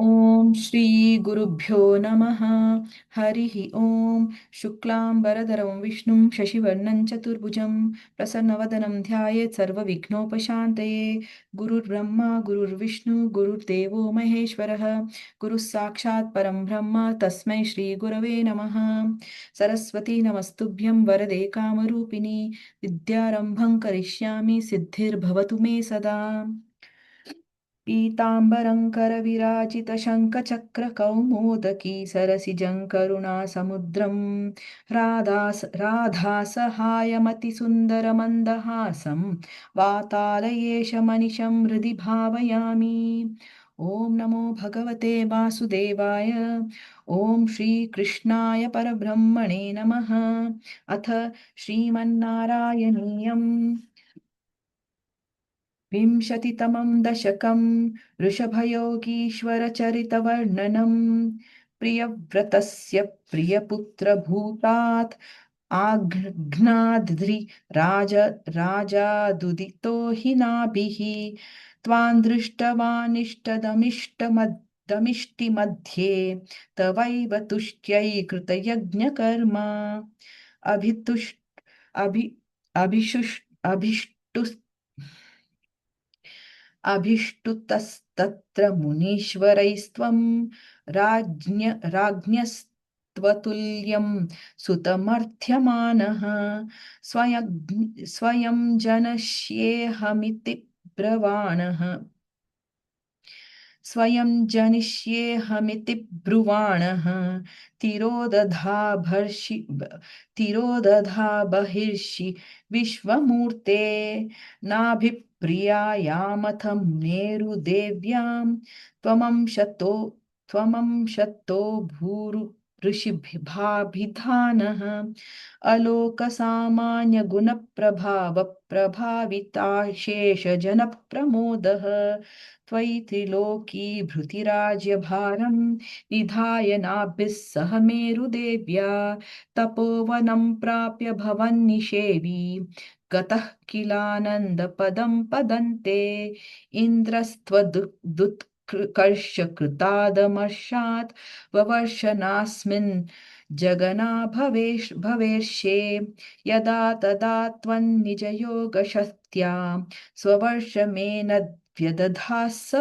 ॐ श्री गुरुभ्यो नमः। हरिः ॐ। शुक्लाम्बरधरं विष्णुं शशिवर्णं चतुर्भुजं प्रसन्नवदनं ध्यायेत् सर्वविघ्नोपशान्तये। गुरुर्ब्रह्मा गुरुर्विष्णु गुरुर्देवो महेश्वरः गुरुः साक्षात् परं ब्रह्म तस्मै श्रीगुरवे नमः। सरस्वती नमस्तुभ्यं वरदे कामरूपिणि विद्यारम्भं करिष्यामि सिद्धिर्भवतु मे सदा। पीताम्बरं करविराजितशङ्खचक्रकौमोदकी सरसिजं करुणासमुद्रं राधासहायमतिसुन्दरमन्दहासं वातालयेशमनिशं हृदि भावयामि। ॐ नमो भगवते वासुदेवाय। ॐ श्रीकृष्णाय परब्रह्मणे नमः। अथ श्रीमन्नारायणीयम् विंशतितमं दशकं वृषभयोगीश्वरचरितवर्णनम्। प्रियव्रतस्य प्रियपुत्रभूतात् आघ्नाद्रि राज राजादुदितो हि नाभिः त्वां दमिष्टिमध्ये तवैव तुष्ट्यै कृतयज्ञकर्म अभितुष् अभि अभिषुष् अभिष्टु अभिष्टुतस्तत्र मुनीश्वरैस्त्वं राज्ञस्त्वतुल्यं सुतमर्थ्यमानः स्वयं जनश्येऽहमिति ब्रवाणः स्वयं जनिष्येऽहमिति ब्रुवाणः तिरोदधा बहिर्षि विश्वमूर्ते नाभिप्रियायामथ मेरुदेव्यां त्वमंशतो भूरु ऋषिभिधानः अलोकसामान्यगुणप्रभावप्रभाविताशेषजनप्रमोदः त्वयि त्रिलोकीभृतिराज्यभारं निधाय नाभिः सह मेरुदेव्या तपोवनं प्राप्य भवन्निषेवी गतः किलानन्दपदं पदन्ते इन्द्रस्त्वदुत्कर्षकृतादमर्षात् ववर्षनास्मिन् भवेर्षे यदा तदा त्वन्निजयोगशक्त्या स्ववर्षमेन व्यदधासु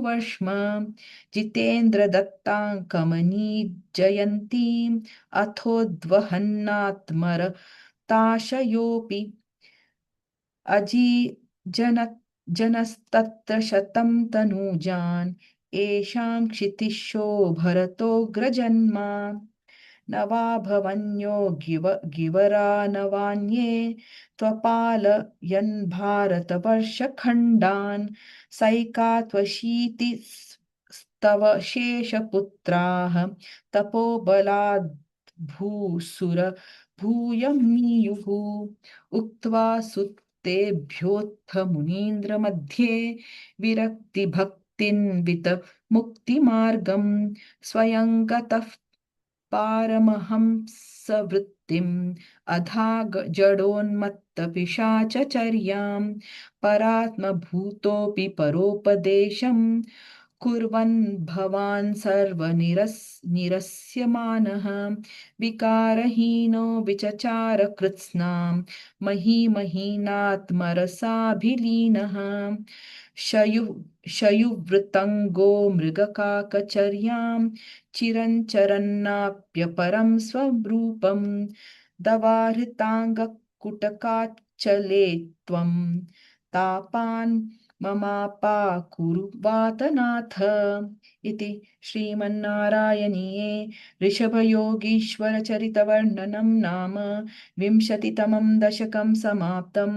वर्ष्म जितेन्द्रदत्तां कमनीजयन्तीम् अथोद्वहन्नात्मरताशयोऽपि जनस्तत्र शतं तनूजान् येषां क्षितिशो भरतोऽग्रजन्मा न वा भवन्यो गिवरा न वान्ये त्वपालयन् भारतवर्षखण्डान् सैका त्वशीतिस्तव शेषपुत्राः तपोबलाद् भूसुर भूयमीयुः उक्त्वा सुतेभ्योऽथ मुनीन्द्रमध्ये विरक्तिभक्तिन्वित मुक्तिमार्गं स्वयं गतः पारमहंसवृत्तिम् अधा जडोन्मत्तपिशाचचर्यां परात्मभूतोऽपि परोपदेशं कुर्वन् भवान् सर्वनिरस्यमानः विकारहीनो विचचार कृत्स्नां महीमहीनात्मरसाभिलीनः शयुवृतङ्गो मृगकाकचर्यां चिरञ्चरन्नाप्यपरं स्वरूपं दवाहृताङ्गकुटकाचले त्वं तापान् ममापाकुरु वातनाथ इति श्रीमन्नारायणीये ऋषभयोगीश्वरचरितवर्णनं नाम विंशतितमं दशकं समाप्तं।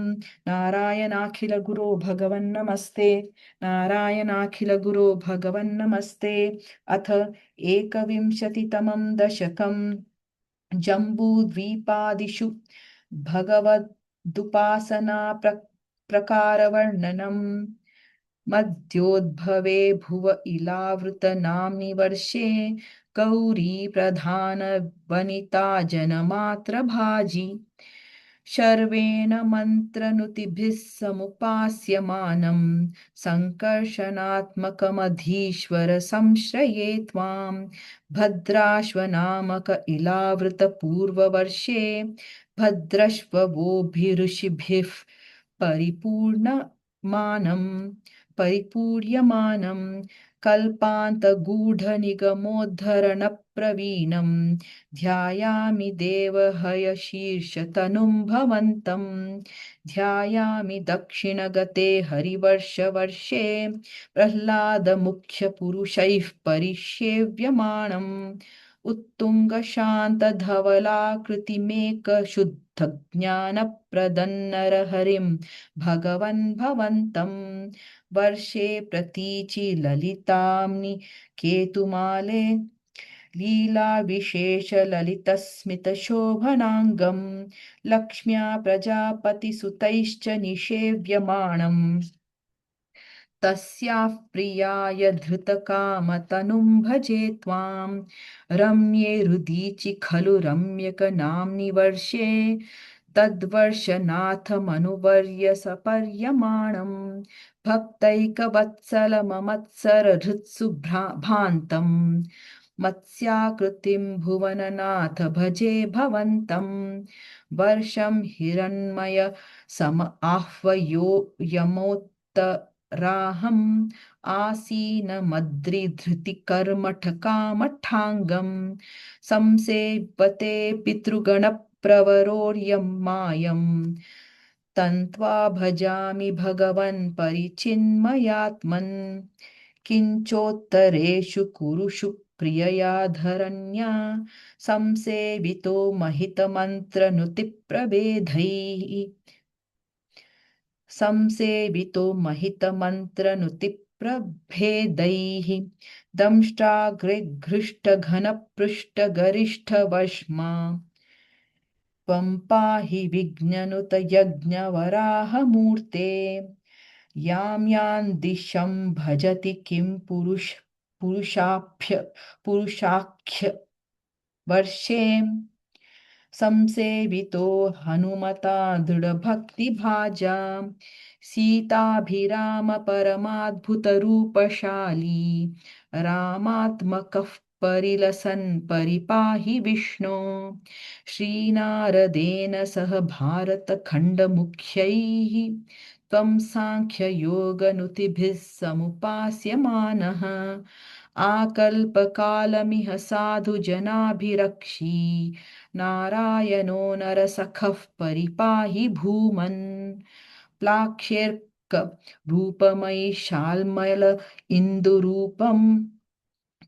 नारायणाखिलगुरो भगवन्नमस्ते। नारायणाखिलगुरो भगवन्नमस्ते। अथ एकविंशतितमं दशकं जम्बूद्वीपादिषु भगवदुपासना प्रकारवर्णनम् मध्योद्भवे भुव इलावृतनाम्नि वर्षे गौरी प्रधानवनिता जनमात्रभाजी शर्वेण मन्त्रनुतिभिः समुपास्यमानं सङ्कर्षणात्मकमधीश्वर संश्रये त्वां भद्राश्वनामक इलावृतपूर्ववर्षे भद्रश्ववोभिऋषिभिः परिपूर्णमानं परिपूर्यमानं कल्पान्तगूढनिगमोद्धरणप्रवीणं ध्यायामि देवहयशीर्षतनुं भवन्तं ध्यायामि दक्षिणगते हरिवर्षवर्षे प्रह्लादमुख्यपुरुषैः परिसेव्यमाणम् उत्तुङ्गशान्तधवलाकृतिमेकशुद्धज्ञानप्रदन्नरहरिं भगवन् भवन्तं वर्षे प्रतीचि ललिताम्नि केतुमाले लीलाविशेषललितस्मितशोभनाङ्गं लक्ष्म्या प्रजापतिसुतैश्च निषेव्यमाणम् तस्याः प्रियाय धृतकामतनुं भजे त्वां रम्ये रुदीचि खलु रम्यकनाम्नि वर्षे तद्वर्षनाथमनुवर्य सपर्यमाणं भक्तैकवत्सलममत्सरहृत्सु भान्तं मत्स्याकृतिं भुवननाथ भजे भवन्तं वर्षं हिरण्मय सम आह्वयो यमोत्तराहम् आसीनमद्रिधृतिकर्मठकामठाङ्गं संसेवते पितृगणप्रवरोर्यं मायं तन्त्वा भजामि भगवन् परिचिन्मयात्मन् किञ्चोत्तरेषु कुरुषु प्रियया धरण्या संसेवितो महितमन्त्रनुतिप्रभेदैः संसेवितो महितमन्त्रनुतिप्रभेदैः दंष्ट्राग्रिघृष्टघनपृष्ठगरिष्ठवश्मा त्वं पाहि विघ्ननुत यज्ञवराहमूर्ते यां यां दिशं भजति किं पुरुषाख्य वर्षे संसेवितो हनुमता दृढभक्तिभाजा सीताभिरामपरमाद्भुतरूपशाली रामात्मकः परिलसन् परिपाहि विष्णो श्रीनारदेन सह भारतखण्डमुख्यैः त्वं साङ्ख्ययोगनुतिभिः समुपास्यमानः आकल्पकालमिह साधुजनाभिरक्षी नारायणो नरसखः परिपाहि भूमन् प्लाक्ष्यर्क रूपमयि शाल्मल इन्दुरूपं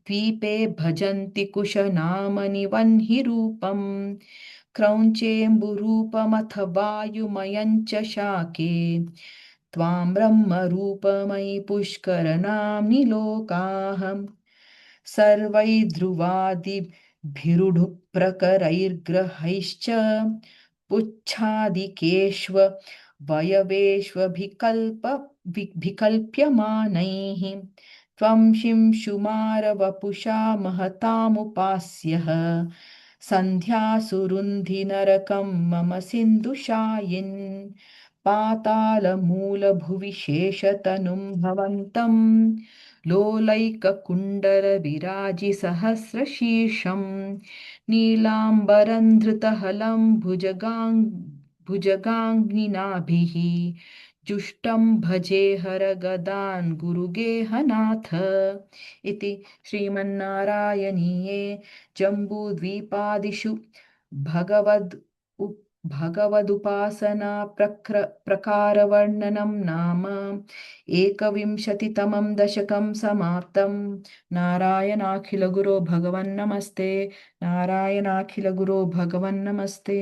द्वीपे भजन्ति कुशनामनि वह्निरूपं क्रौञ्चेऽम्बुरूपमथ वायुमयं च शाके त्वां ब्रह्मरूपमयि पुष्करनाम्नि लोकाः सर्वैर्ध्रुवादिभिरुढुप्रकरैर्ग्रहैश्च पुच्छादिकेष्व विकल्प्यमानैः त्वं शिंशुमारवपुषा महतामुपास्यः सन्ध्यासुरुन्धिनरकं मम सिन्धुशायिन् पातालमूलभुवि शेषतनुं भवन्तं लोलैककुण्डलविराजिसहस्रशीर्षं नीलाम्बरन्धृतहलं भुजगाङ्गिनाभिः जुष्टं भजे हरगदान् गुरुगेहनाथ इति श्रीमन्नारायणीये जम्बूद्वीपादिषु भगवदुपासना प्रकारवर्णनं नाम एकविंशतितमं दशकं समाप्तं नारायणाखिलगुरो भगवन्नमस्ते नारायणाखिलगुरो भगवन्नमस्ते।